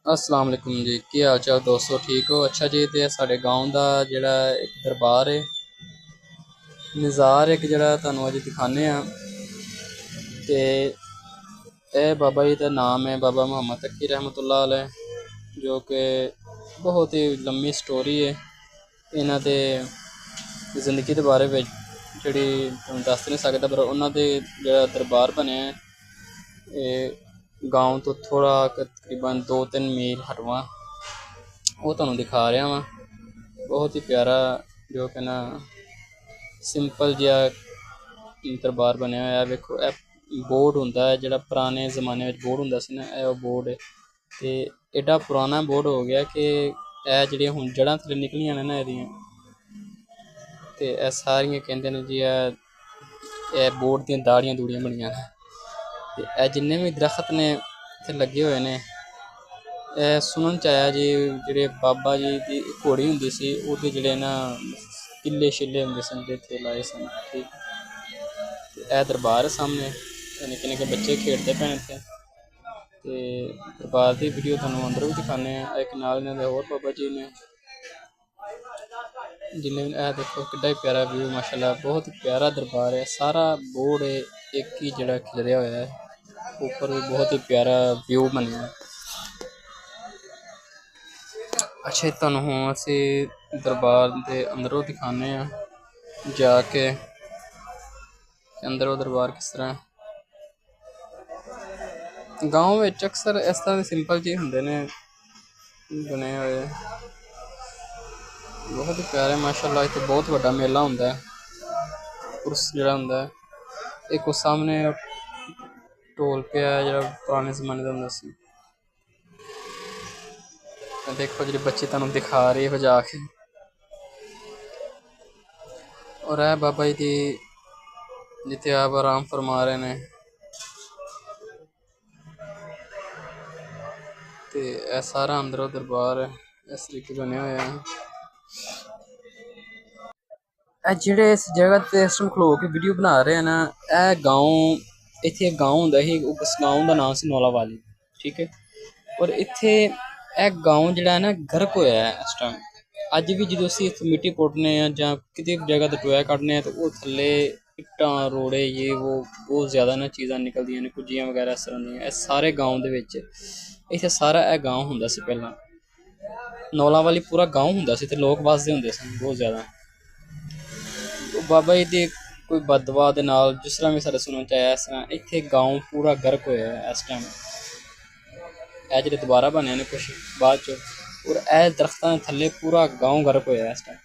अस्सलाम वालेकुम जी, की हाल चाल दोस्तों, ठीक हो? अच्छा जी, तो साढ़े गाँव का जोड़ा एक दरबार है, निज़ार एक जोड़ा तुहानू अज दिखाने तो यह बाबा जी का नाम है बाबा मुहम्मद तकी रहमतुल्लाह अलैह, जो कि बहुत ही लम्बी स्टोरी है इन्हां दे जिंदगी के बारे में जी दस नहीं सकता, पर उन्होंने जोड़ा दरबार बनया गाँव तो थोड़ा तकरीबन 2-3 मील हटवा वो तुहानू दिखा रहा वा। बहुत ही प्यारा जो कि ना सिंपल जिहा दरबार बनया होया। वेखो बोर्ड होंदा है जिहड़ा पुराने जमाने में बोर्ड होंदा सी ना, यह बोर्ड है तो एडा पुराना बोर्ड हो गया कि यह जिहड़ियां हुण जड़ां थल्ले निकलियां ने ना एहदियां ते यह सारियां कहंदे ने जी यह बोर्ड दियां दाड़ियां दूड़ियां बनियां ने ते यह जिन्ने भी दरख्त ने इत्थे लगे हुए ने सुनन च आया जी जेह्ड़े बाबा जी की घोड़ी होंदी सी ओहदे जेह्ड़े ना किले शिले होंदे सन इत्थे लाए सन। ठीक यह दरबार है सामने, निक्के निक्के बच्चे खेडदे पे ने इत्थे ते दरबार की वीडियो तुहानू अंदरों भी दिखाने एक नाल इन्हां दे होर बाबा जी ने जिन्हें भी देखो किड्डा प्यारा व्यू माशाल्लाह, बहुत प्यारा दरबार है। सारा बोर्ड एक ही जगह खिलरिया होया है, ऊपर भी बहुत ही प्यारा व्यू बनया है। अच्छा तुहानू हुण असी दरबार के अंदरों दिखाने जाके अंदरों दरबार किस तरह गाँव में अक्सर इस तरह सिंपल जी होंदे ने बने हुए, बहुत ही प्यारे माशाल्लाह। इत्थे बहुत बड़ा मेला होंदा है, उर्स जिहड़ा होंदा है एक उस सामने ढोल पिया जिहड़ा पुराने जमाने दा होंदा सी। देखो जी बच्ची तुहानू दिखा रही है बजा के, और है बाबा जी दी जिथे आप आराम फरमा रहे ने ते यह सारा अंदरों दरबार इस तरीके बने हुए हैं। जेह्ड़े इस जगह ते इस टाइम खलो के वीडियो बना रहे हैं ना, यह गाँव इत्थे एक गाँव होंदा ही, उस गाँव का नाम सी नौलावाली। ठीक है, और इत्थे यह गाँव जिहड़ा है ना गर्क होया है इस टाइम। अज भी जो असीं इत्थे मिट्टी पुट्टने जां किते जगह तो टोया कड्ढने तो वो थल्ले इट्टां रोड़े ये वो बहुत ज़्यादा ना चीज़ां निकलदियां ने, कुज्जियां वगैरह इस तरह दियां। इह सारे गाँव दे विच इत्थे सारा यह गाँव हुंदा सी पहलां, नौलावाली पूरा गाँव हुंदा सी ते लोग वसदे हुंदे सन बहुत ज़्यादा। बाबा जी दी कोई बददुआ दे नाल जिस तरह भी साढ़े सुनन च आया, इस तरह इत्थे गाँव पूरा गर्क होया है इस टाइम। यह जेह्ड़े दोबारा बने ने कुछ बाद च, और यह दरख्तां दे थल्ले पूरा गाँव गर्क होया इस टाइम।